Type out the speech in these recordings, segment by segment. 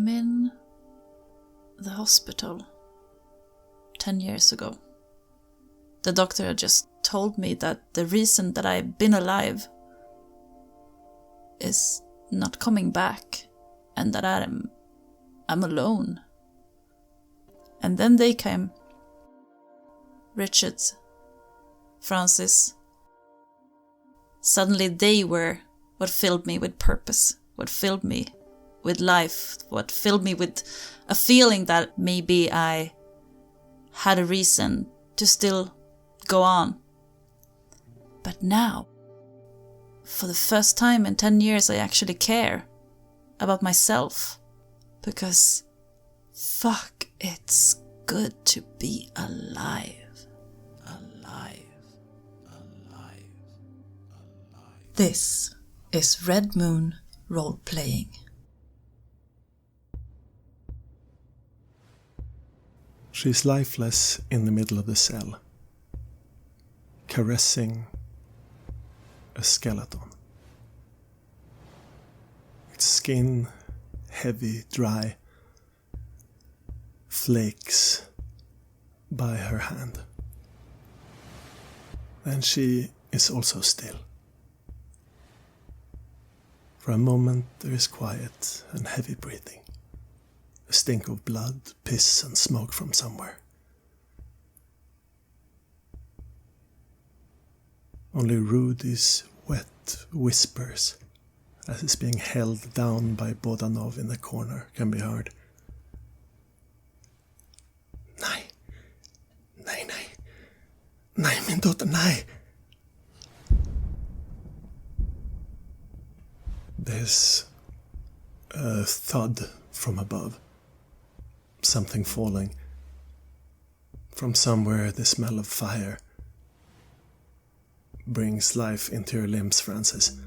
I'm in the hospital 10 years ago. The doctor just told me that the reason that I've been alive is not coming back, and that I'm alone. And then they came. Richard, Francis. Suddenly they were what filled me with purpose, what filled me with life, what filled me with a feeling that maybe I had a reason to still go on. But now, for the first time in 10 years, I actually care about myself. Because, fuck, it's good to be alive. This is Red Moon Role-Playing. She's lifeless in the middle of the cell, caressing a skeleton. Its skin heavy, dry, flakes by her hand. Then she is also still. For a moment there is quiet and heavy breathing. A stink of blood, piss and smoke from somewhere. Only Rudy's wet whispers, as it's being held down by Bodanov in the corner, can be heard. Nej, nej, nej. Nej, min dotter, nej. There's a thud from above. Something falling. From somewhere the smell of fire brings life into your limbs, Francis.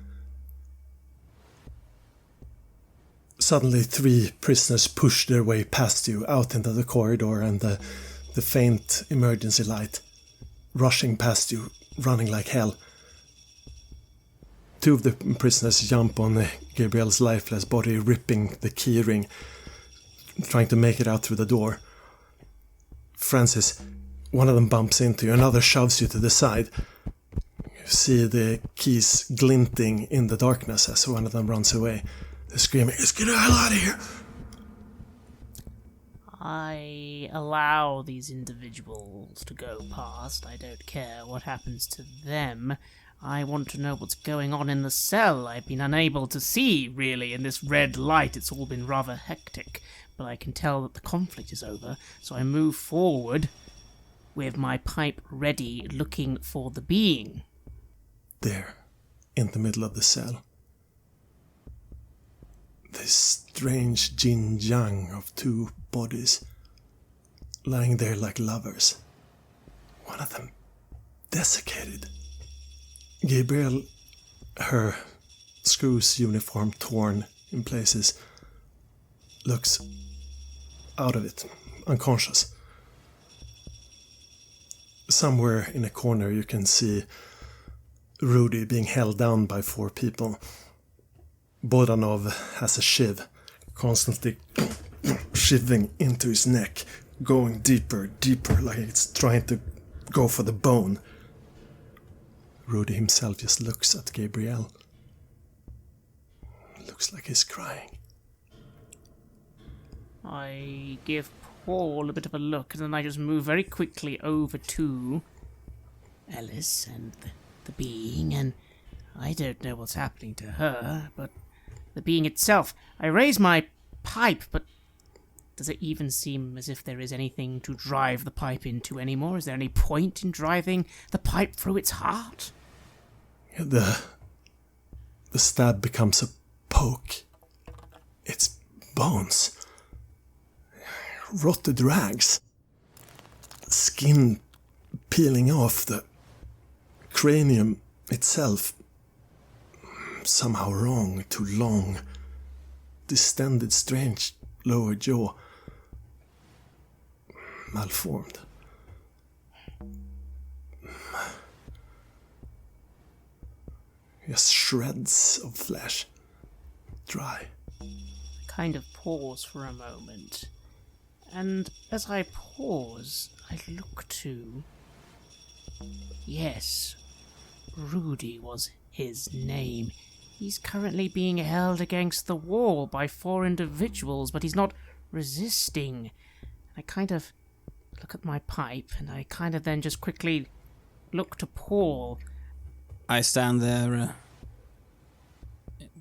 Suddenly 3 prisoners push their way past you out into the corridor, and the faint emergency light rushing past you, running like hell. 2 of the prisoners jump on Gabriel's lifeless body, ripping the keyring, trying to make it out through the door. Francis, one of them bumps into you, another shoves you to the side. You see the keys glinting in the darkness as one of them runs away. They're screaming, "Let's get the hell out of here!" I allow these individuals to go past. I don't care what happens to them. I want to know what's going on in the cell. I've been unable to see, really, in this red light. It's all been rather hectic. But I can tell that the conflict is over, so I move forward with my pipe ready, looking for the being. There, in the middle of the cell. This strange yin-yang of 2 bodies, lying there like lovers. One of them desiccated. Gabriel, her screws uniform torn in places, looks out of it, unconscious. Somewhere in a corner you can see Rudy being held down by 4 people. Bodanov has a shiv, constantly shivving into his neck, going deeper, deeper, like it's trying to go for the bone. Rudy himself just looks at Gabriel. Looks like he's crying. I give Paul a bit of a look, and then I just move very quickly over to Alice and the being, and I don't know what's happening to her, but the being itself. I raise my pipe, but does it even seem as if there is anything to drive the pipe into anymore? Is there any point in driving the pipe through its heart? The stab becomes a poke. It's bones. Rotted rags. Skin peeling off, the cranium itself somehow wrong, too long. Distended, strange lower jaw. Malformed. Just shreds of flesh. Dry. I kind of pause for a moment. And as I pause, I look to... Yes, Rudy was his name. He's currently being held against the wall by 4 individuals, but he's not resisting. I kind of look at my pipe, and I kind of then just quickly look to Paul. I stand there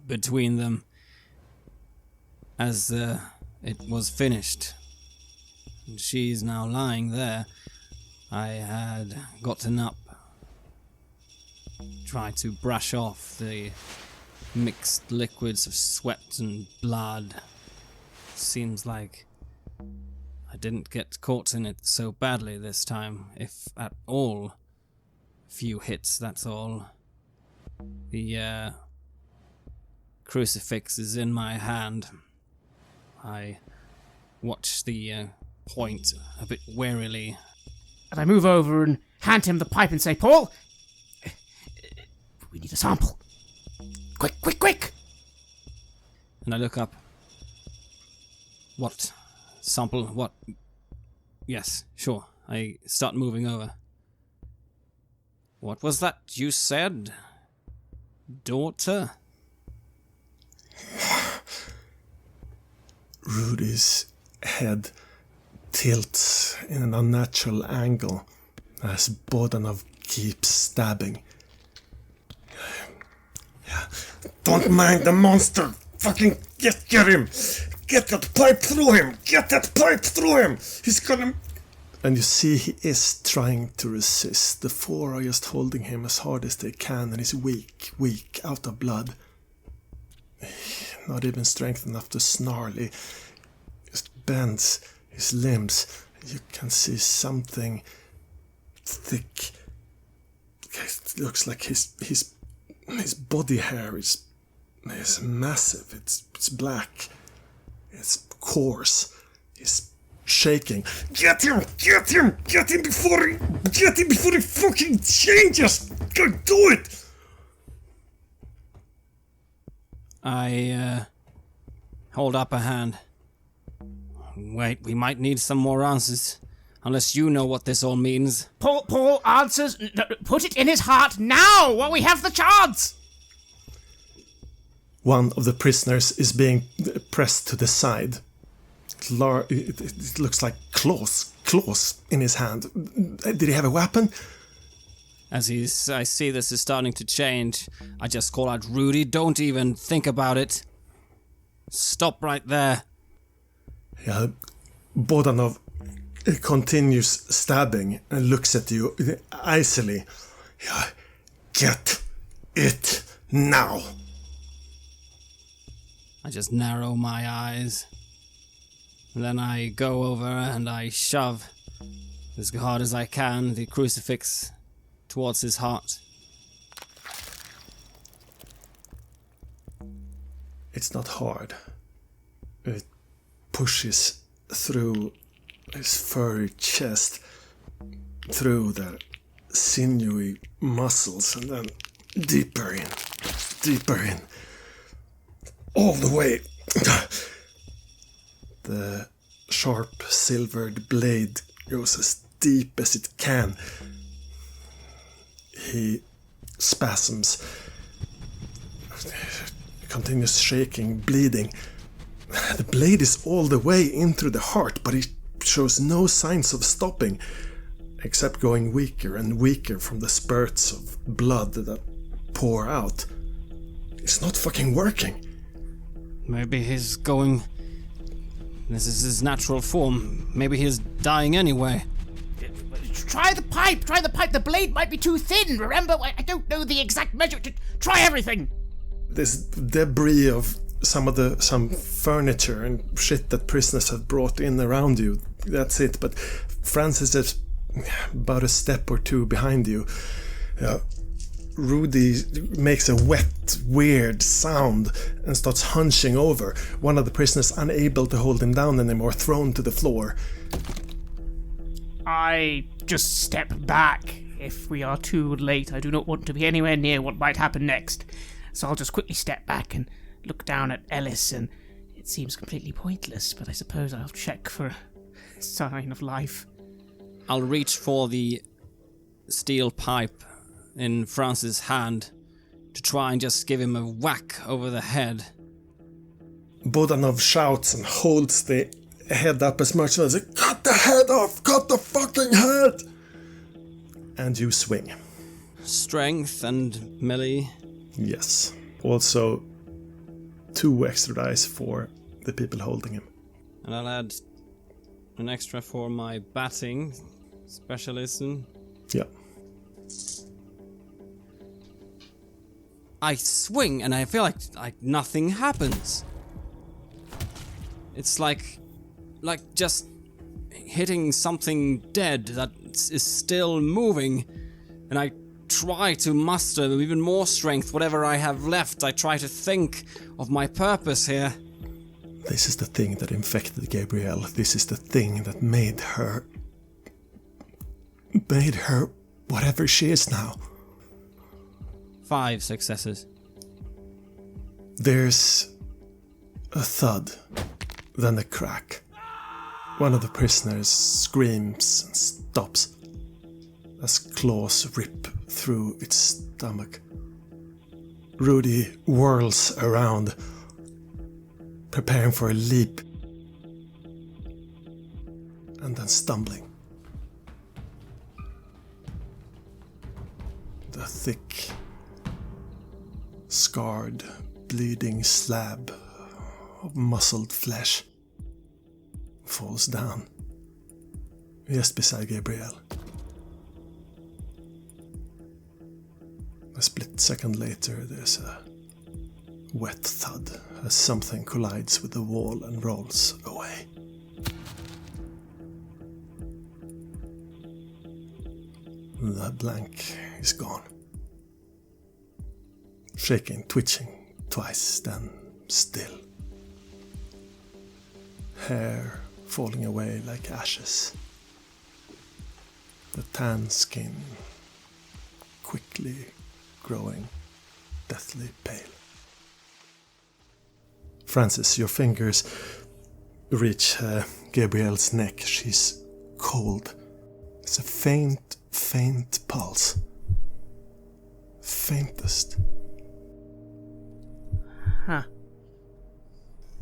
between them as it was finished. And she's now lying there. I had gotten up, tried to brush off the mixed liquids of sweat and blood. Seems like I didn't get caught in it so badly this time, if at all. Few hits, that's all. The crucifix is in my hand. I watch the point a bit warily. And I move over and hand him the pipe and say, Paul, we need a sample. Quick, quick, quick! And I look up. What? Sample? What? Yes, sure. I start moving over. What was that you said? Daughter? Rudy's head tilts in an unnatural angle as Bodanov keeps stabbing. Yeah. Don't mind the monster! Fucking get him! Get that pipe through him! Get that pipe through him! He's gonna... And you see he is trying to resist. The 4 are just holding him as hard as they can, and he's weak, out of blood. Not even strength enough to snarl. He just bends his limbs. You can see something thick. It looks like his body hair is massive. It's black. It's coarse. He's shaking. Get him before he fucking changes. Go do it. I hold up a hand. Wait, we might need some more answers. Unless you know what this all means. Paul answers. No, put it in his heart now, while we have the chance. One of the prisoners is being pressed to the side. It looks like claws in his hand. Did he have a weapon? I see this is starting to change, I just call out, Rudy, don't even think about it. Stop right there. Yeah, Bodanov continues stabbing and looks at you icily. Yeah, get it now. I just narrow my eyes. And then I go over and I shove as hard as I can the crucifix towards his heart. It's not hard. It pushes through his furry chest, through the sinewy muscles, and then deeper in, all the way. The sharp silvered blade goes as deep as it can. He spasms, continues shaking, bleeding. The blade is all the way in through the heart, but he shows no signs of stopping, except going weaker and weaker from the spurts of blood that pour out. It's not fucking working. Maybe he's going... This is his natural form. Maybe he's dying anyway. Try the pipe! The blade might be too thin, remember? I don't know the exact measure. Try everything! There's debris of some furniture and shit that prisoners have brought in around you. That's it, but Francis is about a step or two behind you. Rudy makes a wet, weird sound and starts hunching over. One of the prisoners, unable to hold him down anymore, thrown to the floor. I just step back. If we are too late, I do not want to be anywhere near what might happen next. So I'll just quickly step back and look down at Ellis, and It seems completely pointless, but I suppose I'll check for a sign of life. I'll reach for the steel pipe in Francis' hand to try and just give him a whack over the head. Bodanov shouts and holds the head up as much as cut the head off! Cut the fucking head! And you swing. Strength and melee. Yes. Also, 2 extra dice for the people holding him. And I'll add an extra for my batting specialism. Yeah. I swing and I feel like nothing happens. It's like just hitting something dead that is still moving, and I try to muster even more strength, whatever I have left. I try to think of my purpose here. This is the thing that infected Gabrielle. This is the thing that made her whatever she is now. 5 successes. There's a thud, then a crack. One of the prisoners screams and stops as claws rip through its stomach. Rudy whirls around, preparing for a leap, and then stumbling. The thick, scarred, bleeding slab of muscled flesh falls down just beside Gabrielle. A split second later, there's a wet thud as something collides with the wall and rolls away. The blank is gone. Shaking, twitching twice, then still. Hair falling away like ashes. The tan skin quickly growing deathly pale. Francis, your fingers reach Gabrielle's neck. She's cold. It's a faint pulse. Faintest. Huh.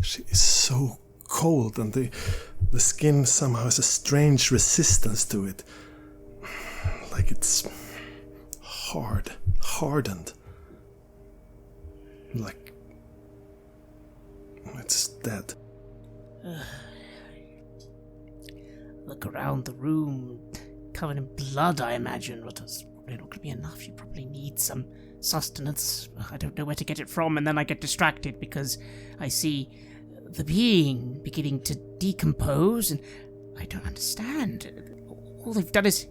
She is so cold, and the skin somehow has a strange resistance to it. Like it's hardened. Like it's dead. Look around the room, covered in blood, I imagine, but it's probably not going to be enough. You probably need some sustenance. I don't know where to get it from, and then I get distracted because I see the being beginning to decompose, and I don't understand. All they've done is...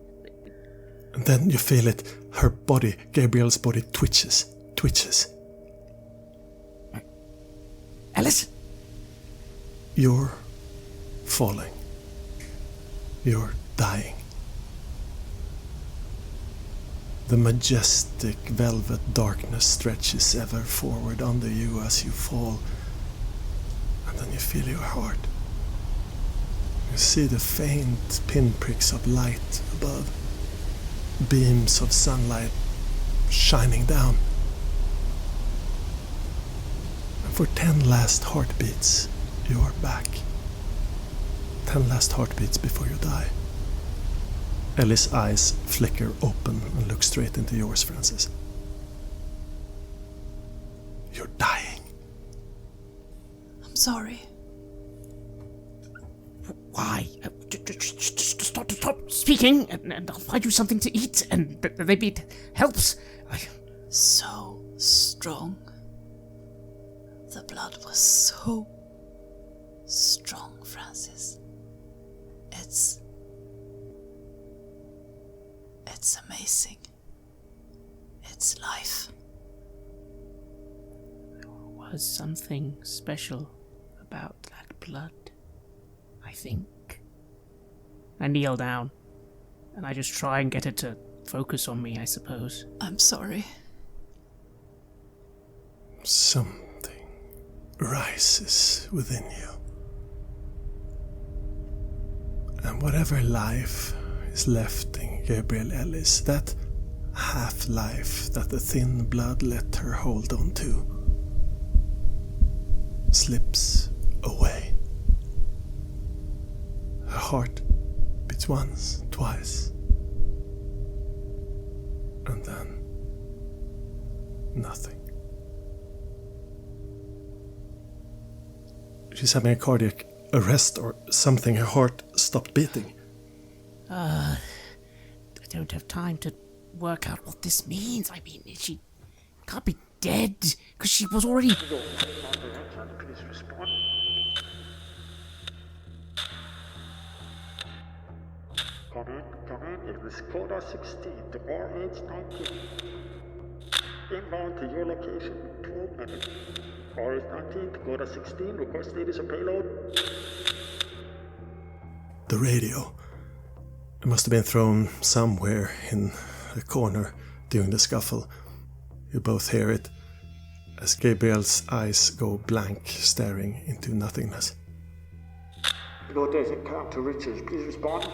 And then you feel it. Her body, Gabrielle's body, twitches. Alice? You're falling. You're dying. The majestic velvet darkness stretches ever forward under you as you fall. And then you feel your heart. You see the faint pinpricks of light above. Beams of sunlight shining down. And for 10 last heartbeats, you are back. 10 last heartbeats before you die. Ellie's eyes flicker open and look straight into yours, Francis. You're dying. I'm sorry. Why? Just stop speaking, and I'll find you something to eat, and maybe it helps. So strong. The blood was so strong, Francis. It's amazing. It's life. There was something special about that blood, I think. I kneel down, and I just try and get it to focus on me, I suppose. I'm sorry. Something rises within you. And whatever life is left in Gabrielle Ellis, that half-life that the thin blood let her hold on to, slips away. Her heart beats once, twice, and then nothing. She's having a cardiac arrest or something. Her heart stopped beating. I don't have time to work out what this means. I mean, she can't be dead, because she was already... Please respond. Come in, it was Coda 16 to RH19. Inbound to your location, 12 minutes. RH19 to Coda 16, request status of payload. The radio. It must have been thrown somewhere in a corner during the scuffle. You both hear it as Gabrielle's eyes go blank, staring into nothingness. Lotus encounter Richards, please respond.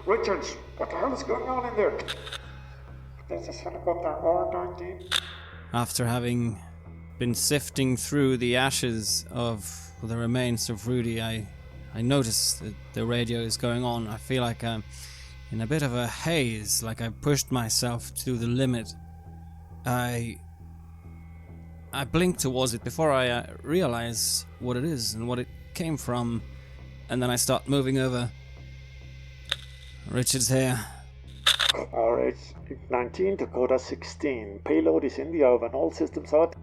Richards, what the hell is going on in there? This is helicopter R19. After having been sifting through the ashes of the remains of Rudy, I notice that the radio is going on. I feel like I'm in a bit of a haze, like I pushed myself to the limit. I blink towards it before I realize what it is and what it came from, and then I start moving over. Richard's here. RH19 to Coda 16. Payload is in the oven. All systems out.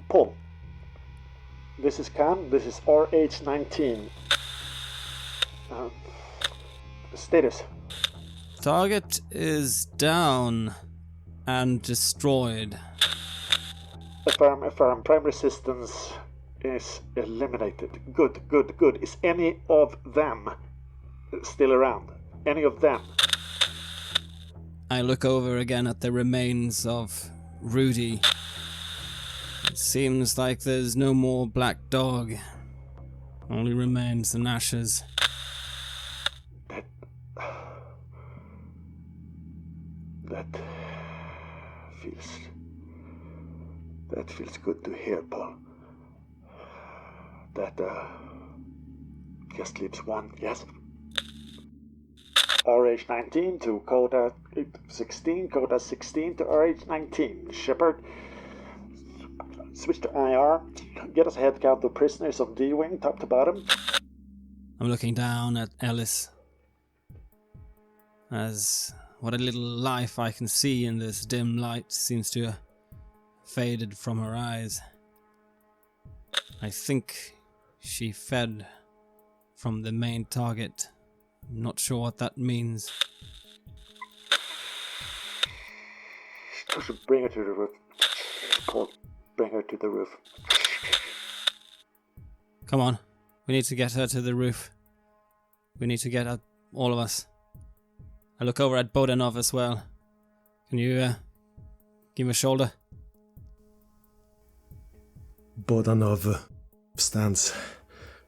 Pull. This is Cam. This is RH19. Status. Target is down and destroyed. Affirm. Primary systems is eliminated. Good. Is any of them still around? Any of them? I look over again at the remains of Rudy. It seems like there's no more black dog. Only remains and ashes. That feels good to hear, Paul. That just leaves one, yes? RH19 to Coda 16, Coda 16 to RH19. Shepard, switch to IR. Get us a head count of prisoners on D-Wing, top to bottom. I'm looking down at Ellis. As what a little life I can see in this dim light seems to have faded from her eyes. I think she fed from the main target. I'm not sure what that means. Bring her to the roof. Paul, bring her to the roof. Come on. We need to get her to the roof. We need to get her, all of us. I look over at Bodanov as well. Can you give me a shoulder? Bodanov stands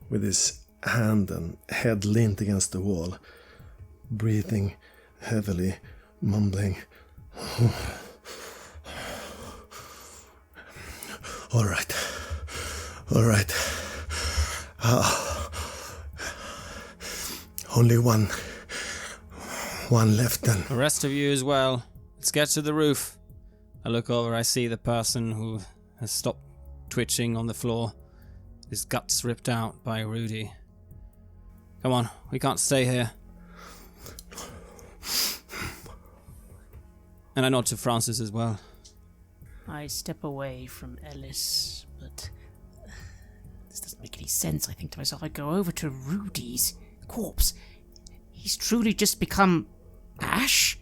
with his hand and head leaned against the wall, breathing heavily, mumbling. All right. Only one left then. The rest of you as well. Let's get to the roof. I look over, I see the person who has stopped twitching on the floor. His guts ripped out by Rudy. Come on, we can't stay here. And I nod to Francis as well. I step away from Ellis, but this doesn't make any sense. I think to myself, I go over to Rudy's corpse. He's truly just become ash?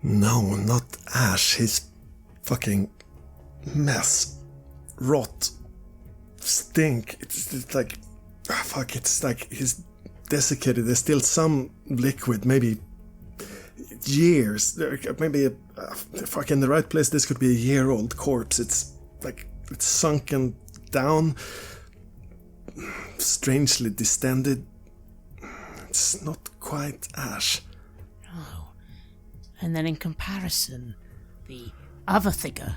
No, not ash. He's fucking mess. Rot. Stink. It's like... fuck, it's like he's desiccated. There's still some liquid, maybe years. Maybe, fuck, in the right place, this could be a year-old corpse. It's like it's sunken down, strangely distended. It's not quite ash. Oh. And then in comparison, the other figure.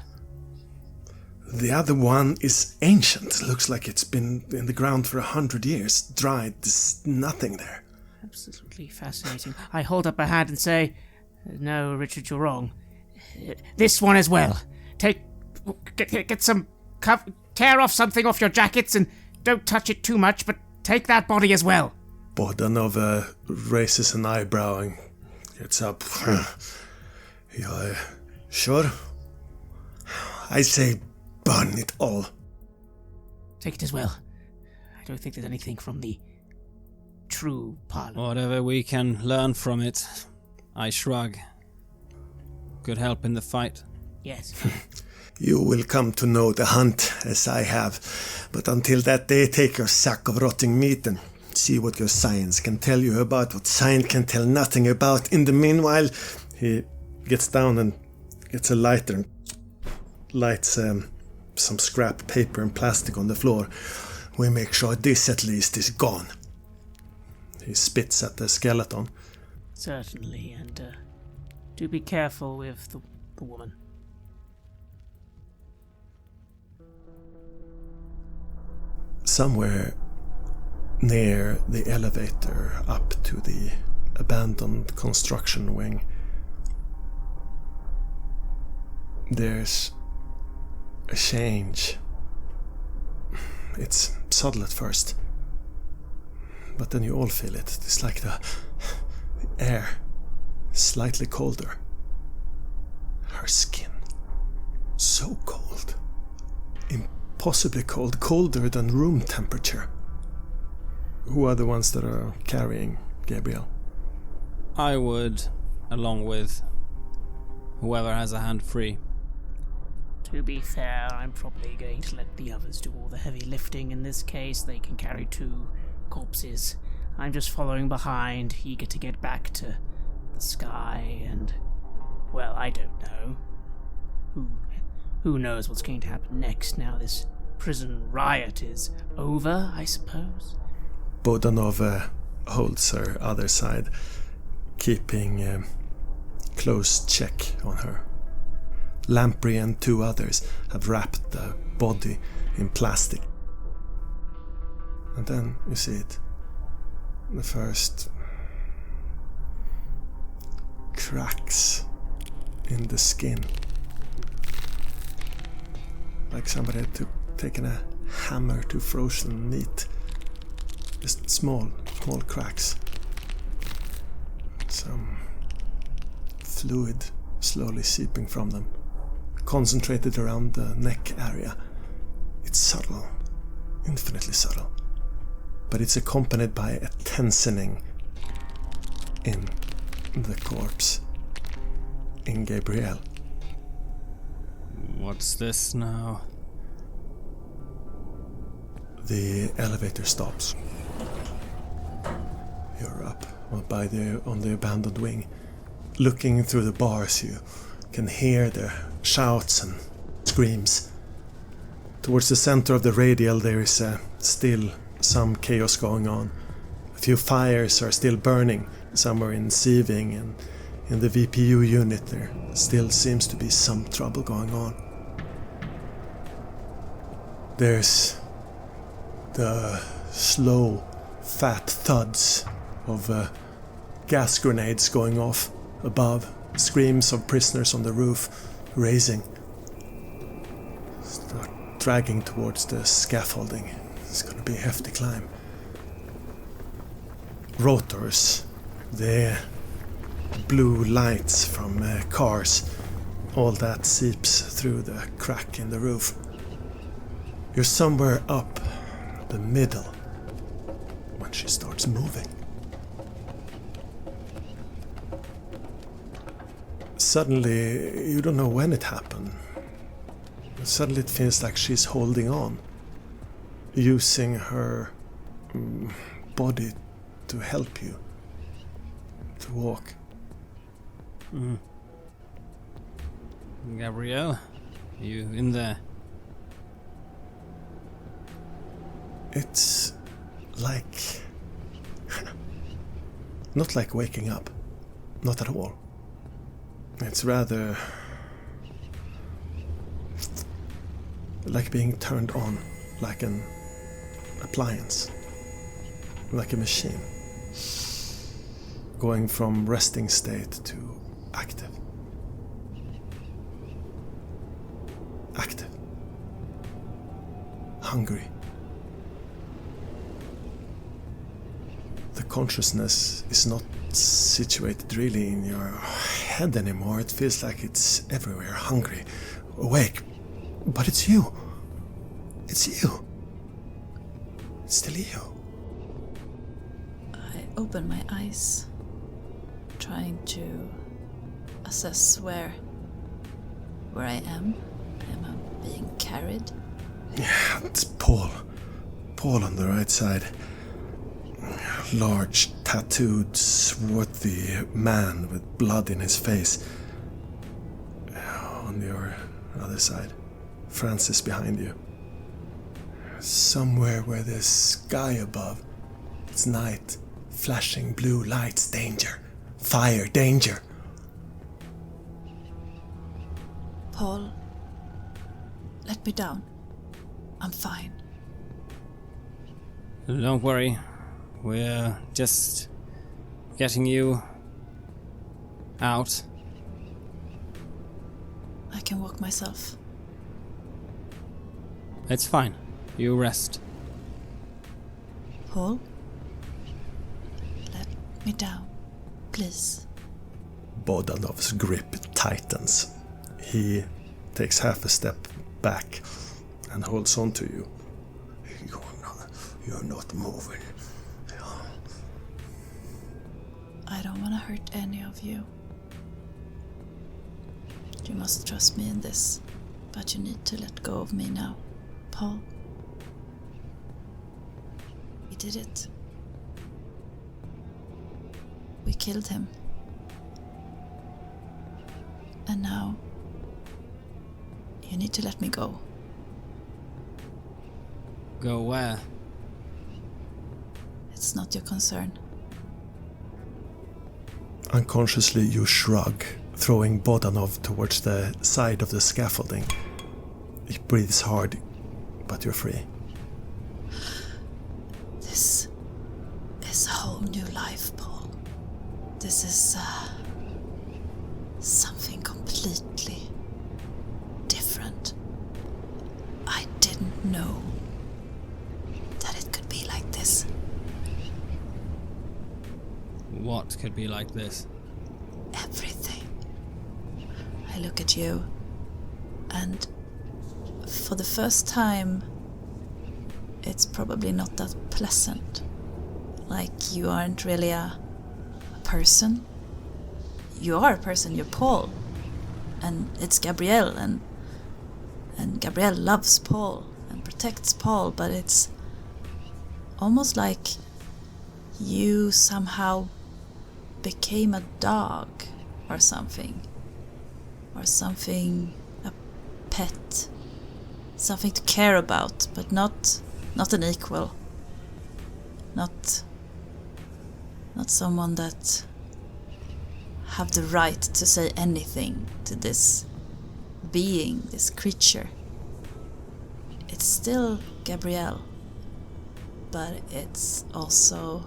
The other one is ancient. Looks like it's been in the ground for 100 years. Dried. There's nothing there. Absolutely fascinating. I hold up a hand and say, "No, Richard, you're wrong. This one as well. Get some... tear off something off your jackets and don't touch it too much, but take that body as well." Bodanov raises an eyebrow and gets up. You're sure? I say burn it all. Take it as well. I don't think there's anything from the true parlor. Whatever we can learn from it. I shrug. Could help in the fight. Yes. You will come to know the hunt as I have, but until that day, take your sack of rotting meat and see what your science can tell you about what science can tell nothing about. In the meanwhile, he gets down and gets a lighter and lights some scrap paper and plastic on the floor. We make sure this at least is gone. He spits at the skeleton. Certainly, and do be careful with the woman. Somewhere near the elevator up to the abandoned construction wing, there's a change. It's subtle at first, but then you all feel it. It's like the air, slightly colder. Her skin, so cold. Impossibly cold, colder than room temperature. Who are the ones that are carrying Gabriel? I would, along with whoever has a hand free. To be fair, I'm probably going to let the others do all the heavy lifting. In this case, they can carry 2 corpses. I'm just following behind, eager to get back to the sky and... well, I don't know. Who knows what's going to happen next now this prison riot is over, I suppose? Bodanov holds her other side, keeping close check on her. Lamprey and 2 others have wrapped the body in plastic. And then you see it. The first cracks in the skin. Like somebody had taken a hammer to frozen meat. Just small cracks. Some fluid slowly seeping from them. Concentrated around the neck area. It's subtle. Infinitely subtle. But it's accompanied by a tensioning in the corpse. In Gabriel. What's this now? The elevator stops. You're up on the abandoned wing. Looking through the bars, you can hear the shouts and screams. Towards the center of the radial there is still some chaos going on. A few fires are still burning, somewhere in sieving, and in the VPU unit there still seems to be some trouble going on. There's the slow, fat thuds of gas grenades going off above, screams of prisoners on the roof raising. Start dragging towards the scaffolding. It's going to be a hefty climb. Rotors, the blue lights from cars, all that seeps through the crack in the roof. You're somewhere up the middle when she starts moving. Suddenly, you don't know when it happened. Suddenly it feels like she's holding on, using her body to help you to walk. Gabrielle, you in there? It's like... not like waking up. Not at all. It's rather... like being turned on, like an appliance. Like a machine. Going from resting state to active. Active. Hungry. The consciousness is not situated really in your head anymore. It feels like it's everywhere. Hungry. Awake. But it's you. It's you. It's still you. I open my eyes, trying to assess where I am. Am I being carried? Yeah, it's Paul. Paul on the right side. Large, tattooed, swarthy man with blood in his face. On your other side, Francis behind you. Somewhere where there's sky above. It's night. Flashing blue lights. Danger. Fire. Danger. Paul, let me down. I'm fine. Don't worry. We're just getting you out. I can walk myself. It's fine. You rest. Paul, let me down, please. Bodanov's grip tightens. He takes half a step back and holds on to you. You're not moving. I don't want to hurt any of you. You must trust me in this, but you need to let go of me now, Paul. We did it. We killed him. And now, you need to let me go. Go where? It's not your concern. Unconsciously you shrug, throwing Bodanov towards the side of the scaffolding. He breathes hard, but you're free. This is a whole new life, Paul. This is something completely different. I didn't know that it could be like this. What could be like this? Everything. I look at you, and for the first time, it's probably not that pleasant. Like you aren't really a person. You are a person, you're Paul. And it's Gabrielle, and Gabrielle loves Paul and protects Paul, but it's almost like you somehow became a dog or something, a pet, something to care about, but not an equal, not someone that have the right to say anything to this being, this creature. It's still Gabrielle, but it's also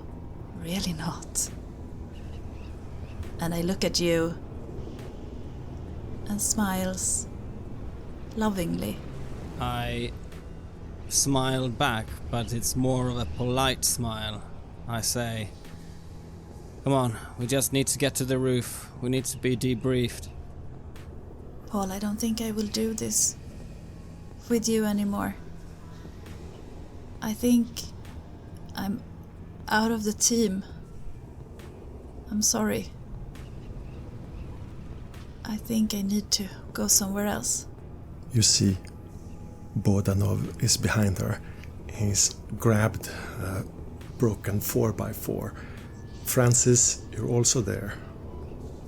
really not. And I look at you and smiles lovingly. I smile back, but it's more of a polite smile. I say, come on, we just need to get to the roof. We need to be debriefed. Paul, I don't think I will do this with you anymore. I think I'm out of the team. I'm sorry. I think I need to go somewhere else. You see, Bodanov is behind her. He's grabbed a broken 4x4. Francis, you're also there.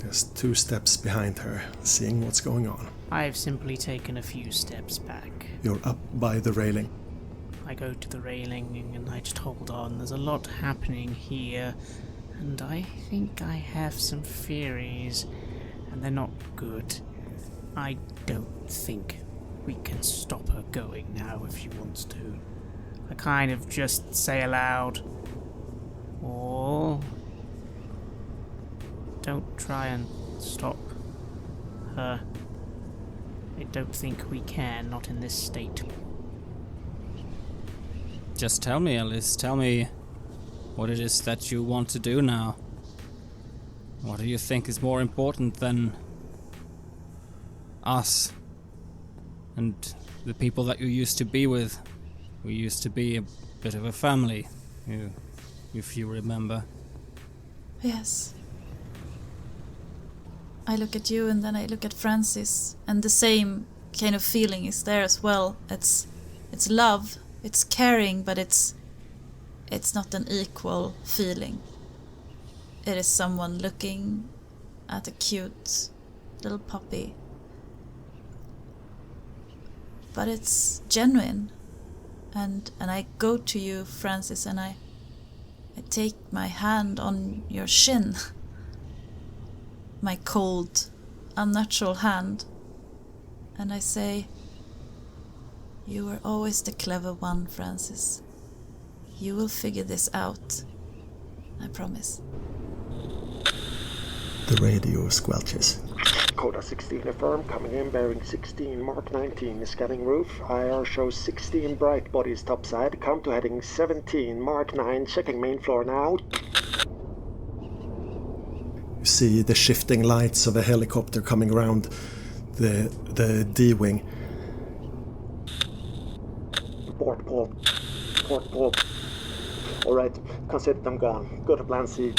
Just 2 steps behind her, seeing what's going on. I've simply taken a few steps back. You're up by the railing. I go to the railing and I just hold on. There's a lot happening here, and I think I have some theories, and they're not good. I don't think we can stop her going now if she wants to. I kind of just say aloud, "Paul, don't try and stop her. I don't think we can, not in this state." Just tell me, Alice. Tell me what it is that you want to do now. What do you think is more important than us and the people that you used to be with? We used to be a bit of a family, if you remember. Yes. I look at you and then I look at Francis, and the same kind of feeling is there as well. It's love, it's caring, but it's not an equal feeling. It is someone looking at a cute little puppy. But it's genuine. And I go to you, Francis, and I take my hand on your shin. My cold, unnatural hand. And I say, "You were always the clever one, Francis. You will figure this out. I promise." The radio squelches. Coda 16 affirm, coming in bearing 16, Mark 19, scanning roof. IR shows 16 bright bodies topside. Come to heading 17, Mark 9, checking main floor now. You see the shifting lights of a helicopter coming around the D-wing. Port Paul. Alright, consider them gone. Go to plan C.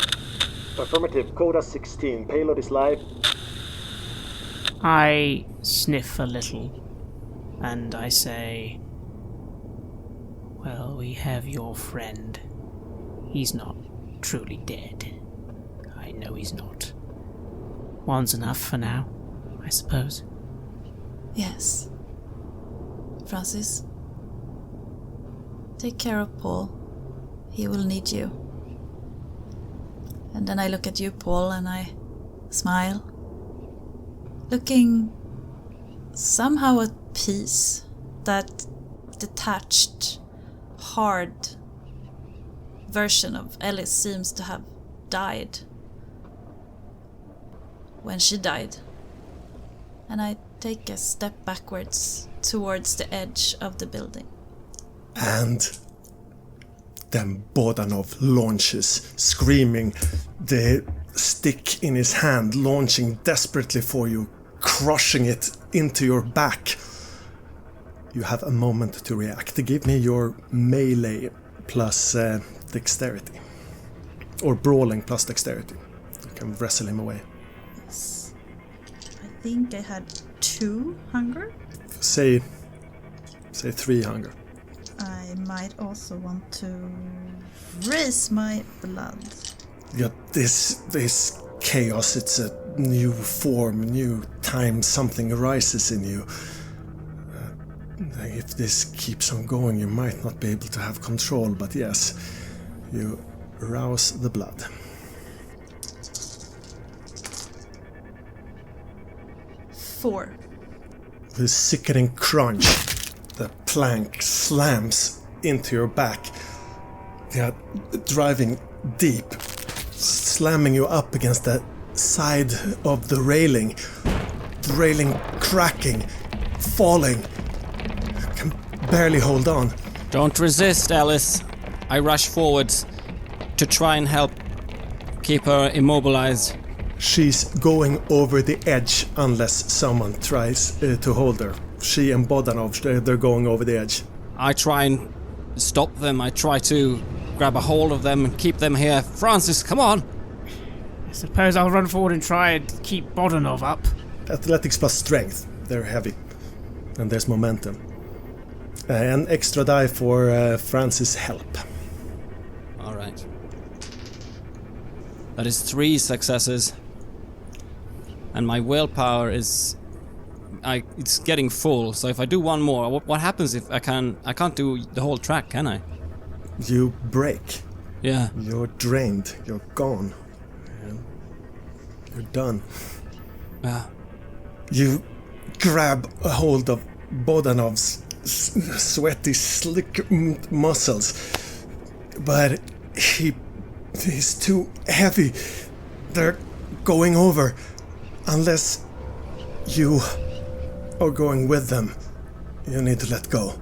Affirmative, Coda 16, payload is live. I sniff a little, and I say, "Well, we have your friend. He's not truly dead. I know he's not. One's enough for now, I suppose." Yes. Francis, take care of Paul. He will need you. And then I look at you, Paul, and I smile. Looking somehow at peace, that detached, hard version of Alice seems to have died when she died. And I take a step backwards towards the edge of the building. And then Bodanov launches, screaming, the stick in his hand, launching desperately for you, crushing it into your back. You have a moment to react. Give me your melee plus dexterity. Or brawling plus dexterity. You can wrestle him away. Yes. I think I had 2 hunger. Say 3 hunger. I might also want to raise my blood. Yeah, this chaos, it's a new form, new time, something arises in you. If this keeps on going, you might not be able to have control, but yes, you rouse the blood. Four. With a sickening crunch, the plank slams into your back, yeah, driving deep, slamming you up against the side of the railing cracking, falling. You can barely hold on. Don't resist, Alice. I rush forwards to try and help keep her immobilized. She's going over the edge unless someone tries to hold her. She and Bodanov, they're going over the edge. I try and stop them. I try to grab a hold of them and keep them here. Francis, come on! I suppose I'll run forward and try and keep Bodanov up. Athletics plus strength. They're heavy. And there's momentum. An extra die for Francis' help. Alright. That is 3 successes. And my willpower is it's getting full. So if I do one more, what happens if I can't do the whole track, can I? You break. Yeah. You're drained. You're gone. You're done. You grab a hold of Bodanov's sweaty, slick muscles, but he's too heavy. They're going over, unless you are going with them. You need to let go.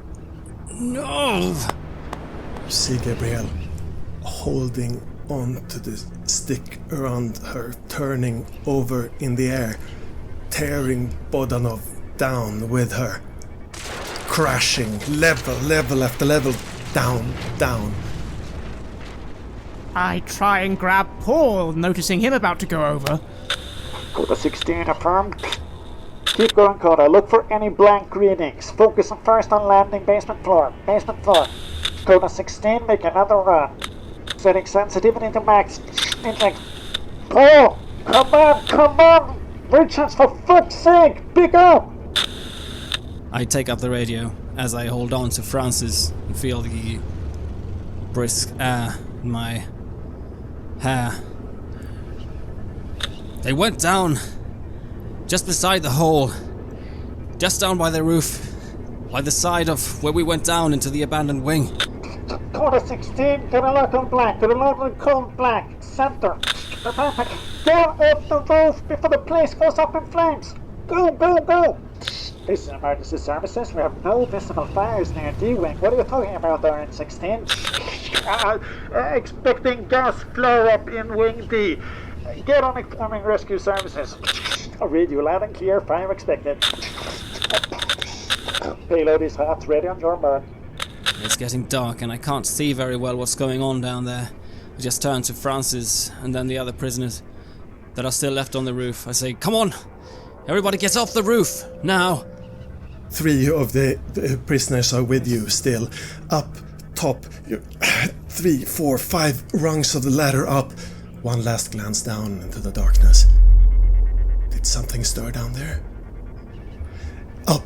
No! You see Gabrielle holding on to the stick around her, turning over in the air, tearing Bodanov down with her, crashing level after level, down. I try and grab Paul, noticing him about to go over. Coda 16 affirmed. Keep going, Coda. Look for any blank readings. Focus first on landing basement floor. Coda 16, make another run. Setting sensitivity to max. Inject. Paul! Come on! Richards, for fuck's sake! Pick up! I take up the radio as I hold on to Francis and feel the brisk air in my hair. They went down just beside the hole, just down by the roof, by the side of where we went down into the abandoned wing. Coda 16, get a lock on black, cold black, center. Get off the roof before the place goes up in flames. Go! This is emergency services. We have no visible fires near D-Wing. What are you talking about there in 16? Expecting gas flare-up in Wing D. Get on incoming rescue services. I'll read you loud and clear. Fire expected. Payload is hot. Ready on your mark. It's getting dark and I can't see very well what's going on down there. I just turn to Francis and then the other prisoners that are still left on the roof. I say, come on! Everybody get off the roof! Now! 3 of the prisoners are with you still. Up top. 3, 4, 5 rungs of the ladder up. One last glance down into the darkness. Did something stir down there? Up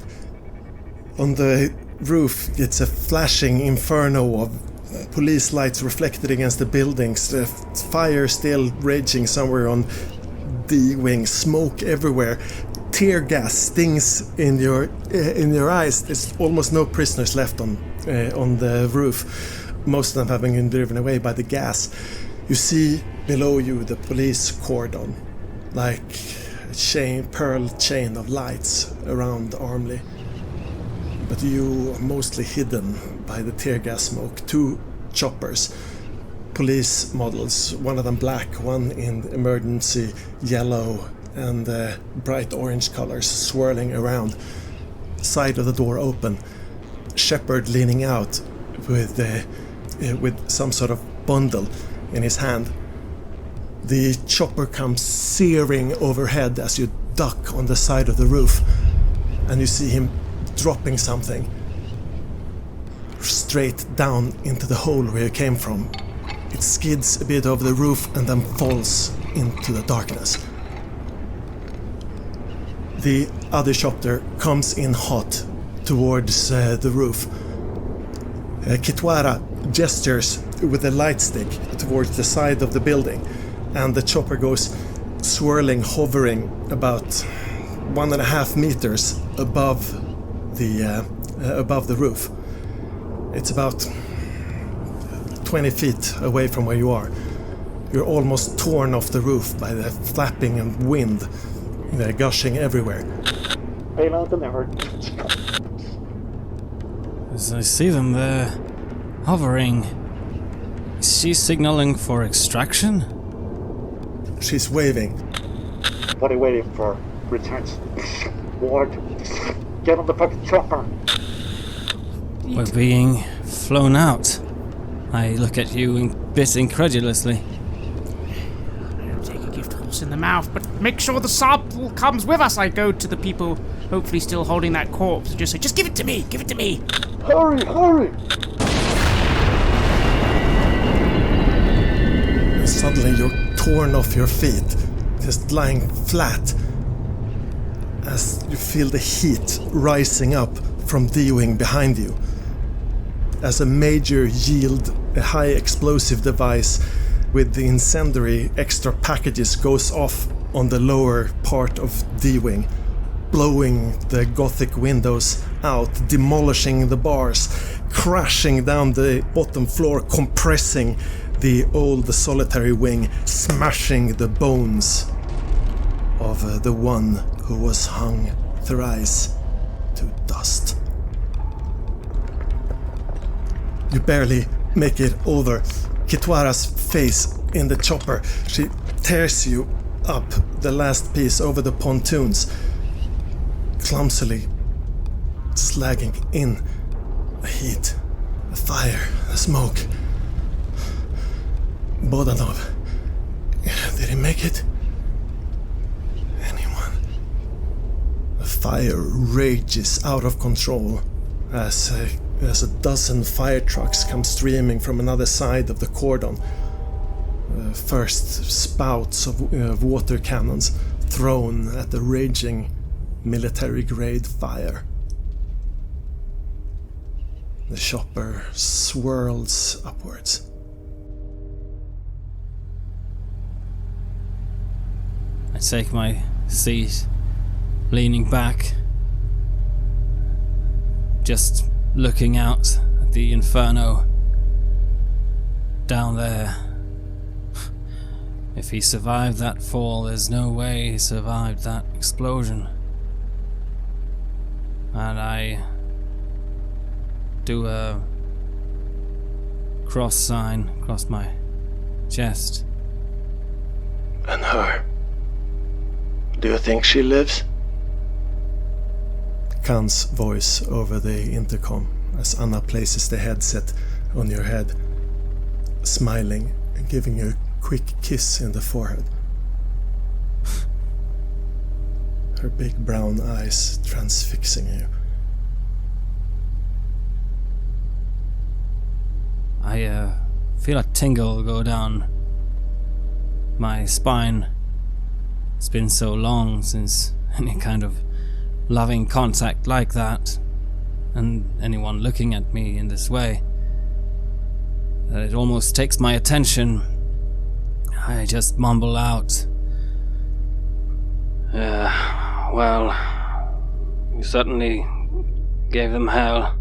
on the roof, it's a flashing inferno of police lights reflected against the buildings. Fire still raging somewhere on the wing. Smoke everywhere. Tear gas stings in your eyes. There's almost no prisoners left on the roof. Most of them having been driven away by the gas. You see below you the police cordon, like a pearl chain of lights around Armley. But you are mostly hidden by the tear gas smoke. 2 choppers, police models, one of them black, one in emergency yellow and bright orange colors, swirling around. Side of the door open. Shepherd leaning out with some sort of bundle in his hand. The chopper comes searing overhead as you duck on the side of the roof, and you see him dropping something straight down into the hole where you came from. It skids a bit over the roof and then falls into the darkness. The other chopper comes in hot towards the roof. Kitwara gestures with a light stick towards the side of the building, and the chopper goes swirling, hovering about 1.5 meters above the roof. It's about 20 feet away from where you are. You're almost torn off the roof by the flapping and wind. They're gushing everywhere. Payload delivered. As I see them there, hovering. Is she signaling for extraction? She's waving. What are you waiting for? Returns. Ward, get on the fucking chopper. We're being flown out. I look at you a bit incredulously. I'll take a gift horse in the mouth, but make sure the sample comes with us. I go to the people, hopefully still holding that corpse, and just say, just give it to me, give it to me. Hurry! And suddenly you're torn off your feet, just lying flat. as you feel the heat rising up from D-Wing behind you. As a major yield, a high explosive device with the incendiary extra packages goes off on the lower part of D-Wing, blowing the Gothic windows out, demolishing the bars, crashing down the bottom floor, compressing the old solitary wing, smashing the bones of the one who was hung thrice to dust. You barely make it over. Kitwara's face in the chopper. She tears you up the last piece over the pontoons, clumsily slagging in the heat, the fire, the smoke. Bodanov. Did he make it? Anyone? The fire rages out of control as a dozen fire trucks come streaming from another side of the cordon. First spouts of water cannons thrown at the raging military-grade fire. The chopper swirls upwards. I take my seat, leaning back, just looking out at the inferno down there. If he survived that fall, there's no way he survived that explosion. And I do a cross sign across my chest. And her? Do you think she lives? Khan's voice over the intercom as Anna places the headset on your head, smiling and giving you a quick kiss in the forehead. Her big brown eyes transfixing you. I feel a tingle go down my spine. It's been so long since any kind of loving contact like that, and anyone looking at me in this way, that it almost takes my attention. I just mumble out, well, you certainly gave them hell.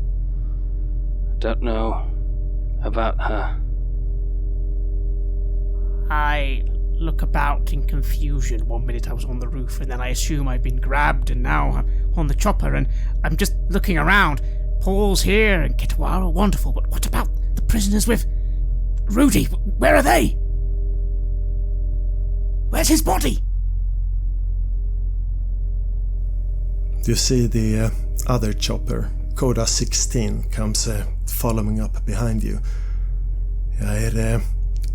Don't know about her. I look about in confusion. 1 minute I was on the roof, and then I assume I've been grabbed, and now I'm on the chopper, and I'm just looking around. Paul's here, and Kitwara, wonderful, but what about the prisoners with Rudy? Where are they? Where's his body? You see the other chopper, Coda 16, comes following up behind you. It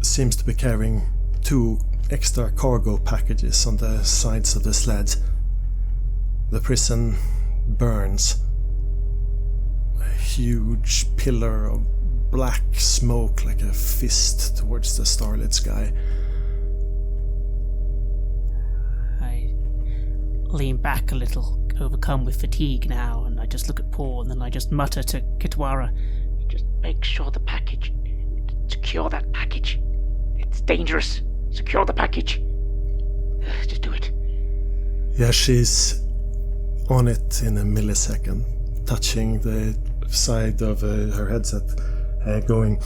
seems to be carrying 2 extra cargo packages on the sides of the sleds. The prison burns. A huge pillar of black smoke like a fist towards the starlit sky. I lean back a little, overcome with fatigue now, and I just look at Paul, and then I just mutter to Kitwara, just make sure the package, secure that package. It's dangerous. Secure the package. Just do it. Yeah, she's on it in a millisecond, touching the side of her headset, going,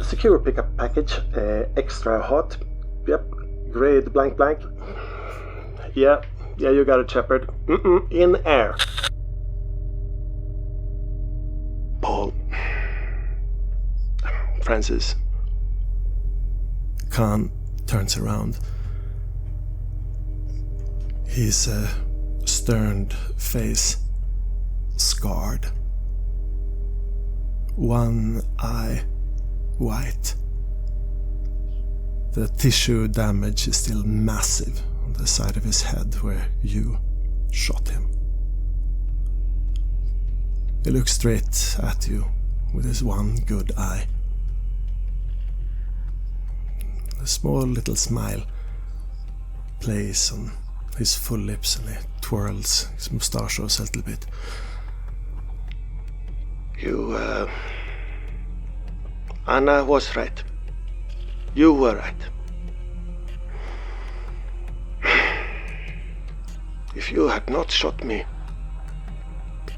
secure pickup package, extra hot, yep, grade blank blank. Yeah, you got it, Shepard. In air. Paul. Francis. Khan turns around. His stern face scarred. One eye white. The tissue damage is still massive on the side of his head where you shot him. He looks straight at you with his one good eye. A small little smile plays on his full lips, and he twirls his mustaches a little bit. Anna was right. You were right. If you had not shot me,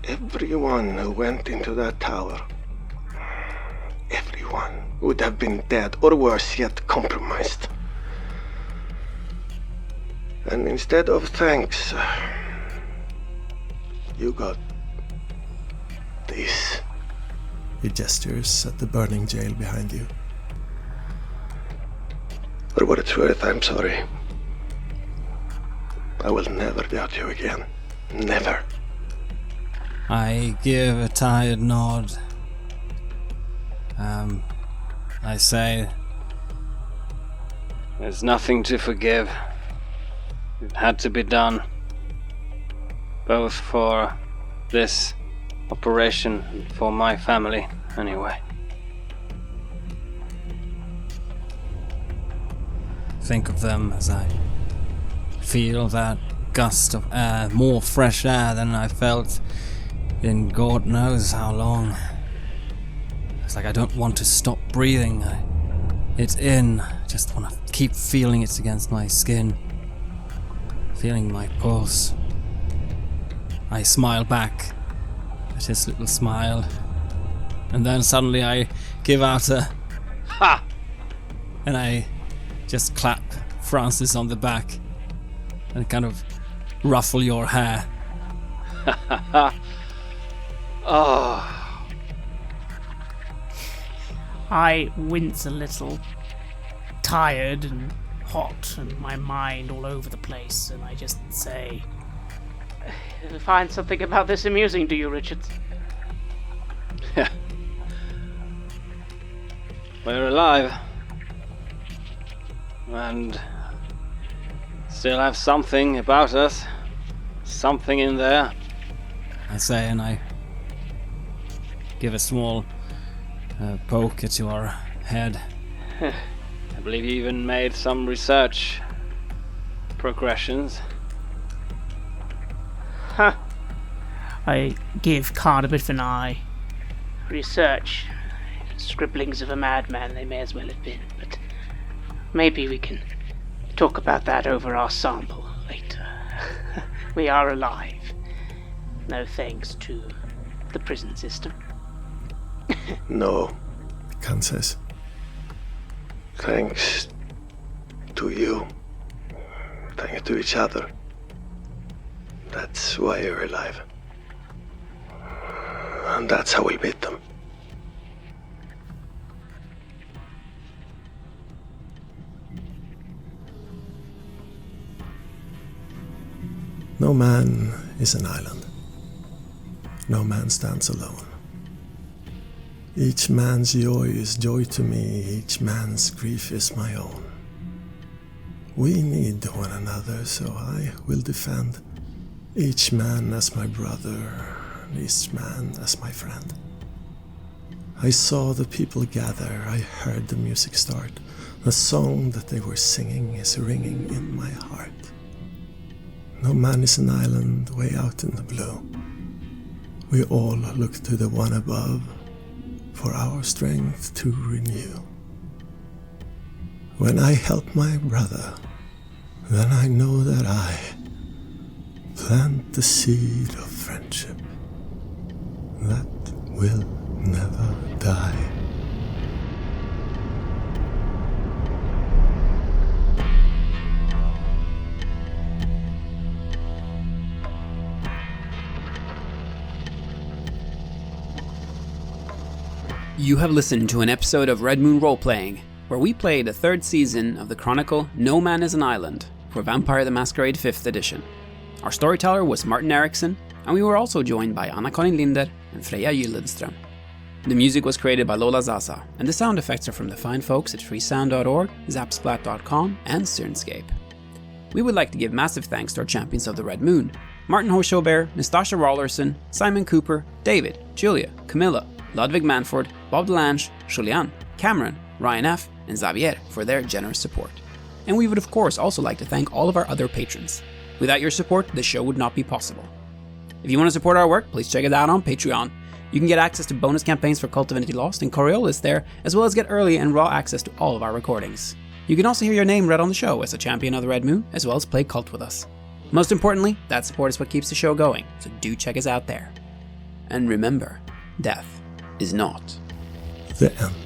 everyone who went into that tower, everyone would have been dead, or worse yet, compromised. And instead of thanks, you got this. He gestures at the burning jail behind you. For what it's worth, I'm sorry. I will never doubt you again. Never. I give a tired nod. I say, there's nothing to forgive. It had to be done. Both for this operation and for my family, anyway. Think of them as I feel that gust of air, more fresh air than I felt in God knows how long. It's like I don't want to stop breathing. It's in. I just want to keep feeling it against my skin. Feeling my pulse. I smile back at his little smile. And then suddenly I give out a ha! And I just clap Francis on the back and kind of ruffle your hair. Oh. I wince a little, tired and hot and my mind all over the place, and I just say, "You find something about this amusing, do you, Richard?" Yeah. We're alive. And still have something about us. Something in there. I say, and I give a small poke at your head. I believe you even made some research progressions. Huh. I give Khan a bit of an eye. Research. Scribblings of a madman they may as well have been, but maybe we can talk about that over our sample later. We are alive. No thanks to the prison system. No. Khan says. Thanks to you. Thanks to each other. That's why you're alive. And that's how we'll beat them. No man is an island. No man stands alone. Each man's joy is joy to me, each man's grief is my own. We need one another, so I will defend each man as my brother, each man as my friend. I saw the people gather, I heard the music start. The song that they were singing is ringing in my heart. No man is an island way out in the blue. We all look to the one above for our strength to renew. When I help my brother, then I know that I plant the seed of friendship that will never die. You have listened to an episode of Red Moon Roleplaying, where we played the third season of the chronicle No Man is an Island for Vampire the Masquerade 5th edition. Our storyteller was Martin Ericsson, and we were also joined by Anna-Karin Linder and Freja Gyldenstrøm. The music was created by Lola Zaza, and the sound effects are from the fine folks at freesound.org, zapsplat.com, and Syrinscape. We would like to give massive thanks to our champions of the Red Moon: Martin Heuschober, Nastasia Raulerson, Simon Cooper, David, Julia, Camilla, Ludwig Manford, Bob Lange, Julián, Cameron, Ryan F., and Xabier for their generous support. And we would of course also like to thank all of our other patrons: Without your support, the show would not be possible. If you want to support our work, please check it out on Patreon. You can get access to bonus campaigns for Cult Divinity Lost and Coriolis there, as well as get early and raw access to all of our recordings. You can also hear your name read on the show as a champion of the Red Moon, as well as play Cult with us. Most importantly, that support is what keeps the show going, so do check us out there. And remember, death is not the end.